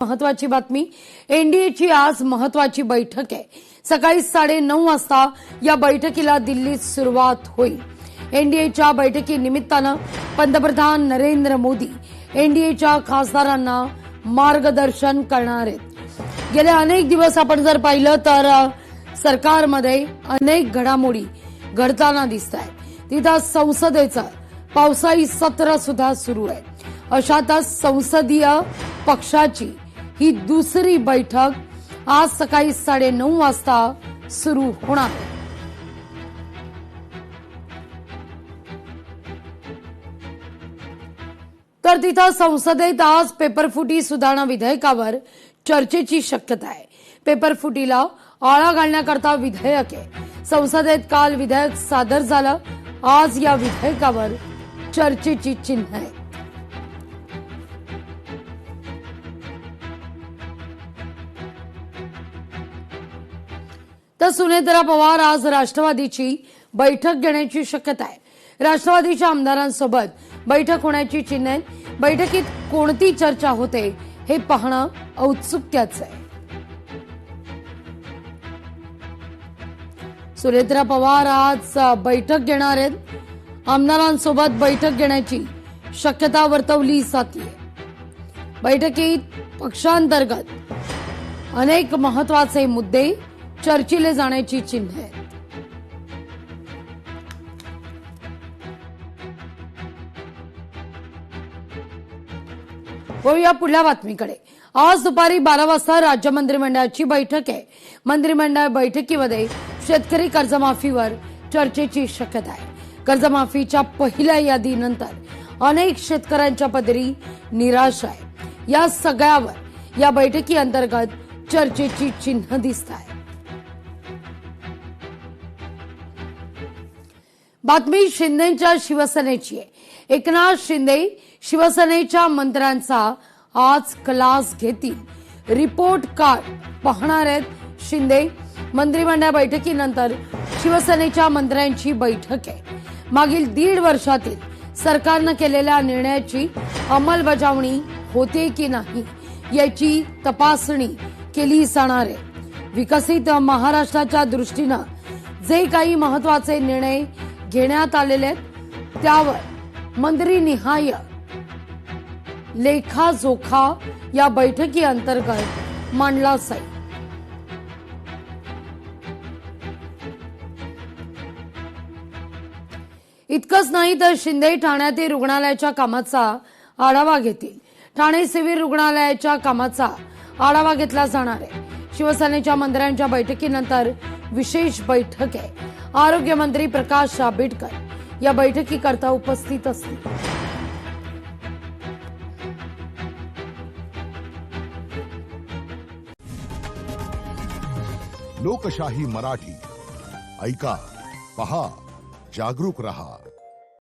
महत्वाची बातमी, एनडीएची आज महत्वाची बैठक आहे। सकाळी 9:30 वाजता या बैठकीला दिल्लीत सुरुवात होईल। एनडीएच्या बैठकीनिमित्तानं पंतप्रधान नरेंद्र मोदी एनडीएच्या खासदारांना मार्गदर्शन करणार आहेत। गेले अनेक दिवस आपण जर पाहिलं तर सरकारमध्ये अनेक घडामोडी घडताना दिसतायत। तिथं संसदेचं पावसाळी सत्र सुद्धा सुरू आहे। अशातच संसदीय पक्षाची ही दुसरी बैठक आज सकाळी 9:30 वाजता सुरू होणार आहे। तर तिथं संसदेत आज पेपरफुटी सुधारणा विधेयकावर चर्चेची शक्यता आहे। पेपरफुटीला आळा घालण्याकरता विधेयक आहे। संसदेत काल विधेयक सादर झालं। आज या विधेयकावर चर्चेची चिन्ह आहे। तर सुनेत्रा पवार आज राष्ट्रवादीची बैठक घेण्याची शक्यता आहे। राष्ट्रवादीच्या आमदारांसोबत बैठक होण्याची चिन्ह आहेत। बैठकीत कोणती चर्चा होते हे पाहणं औत्सुक्याचं आहे। सुनेत्रा पवार आज बैठक घेणार आहेत। आमदारांसोबत बैठक घेण्याची शक्यता वर्तवली जाते। बैठकीत पक्षांतर्गत अनेक महत्वाचे मुद्दे चर्चिले जाण्याची चिन्ह आहेत। वळूया पुढल्या बातमीकडे। आज दुपारी 12 वाजता राज्य मंत्रिमंडळाची बैठक आहे। मंत्रिमंडळ बैठकीमध्ये शेतकरी कर्जमाफीवर चर्चेची शक्यता आहे। कर्जमाफीच्या पहिल्या यादीनंतर अनेक शेतकऱ्यांच्या पदरी निराशा आहे। या सगळ्यावर या बैठकी अंतर्गत चर्चेची चिन्ह दिसत आहे। बातमी शिंदेच्या शिवसेनेची आहे। एकनाथ शिंदे शिवसेनेच्या मंत्र्यांचा आज क्लास घेतील। रिपोर्ट कार्ड पाहणार आहेत शिंदे। मंत्रिमंडळ बैठकीनंतर शिवसेनेच्या मंत्र्यांची बैठक आहे। मागील 1.5 वर्षातील सरकारनं केलेल्या निर्णयाची अंमलबजावणी होते की नाही याची तपासणी केली जाणार आहे। विकसित महाराष्ट्राच्या दृष्टीनं जे काही महत्वाचे निर्णय घेण्यात आलेले आहेत त्यावर मंत्रीनिहाय लेखाजोखा या बैठकी अंतर्गत मांडला जाईल। इतकंच नाही तर शिंदे ठाण्यातील रुग्णालयाच्या कामाचा आढावा घेतील। ठाणे सिव्हिल रुग्णालयाच्या कामाचा आढावा घेतला जाणार आहे। शिवसेनेच्या मंत्र्यांच्या बैठकीनंतर विशेष बैठक आहे। आरोग्यमंत्री प्रकाश आंबेडकर या बैठकीकरता उपस्थित असतील। लोकशाही मराठी ऐका, पहा, जागरूक रहा।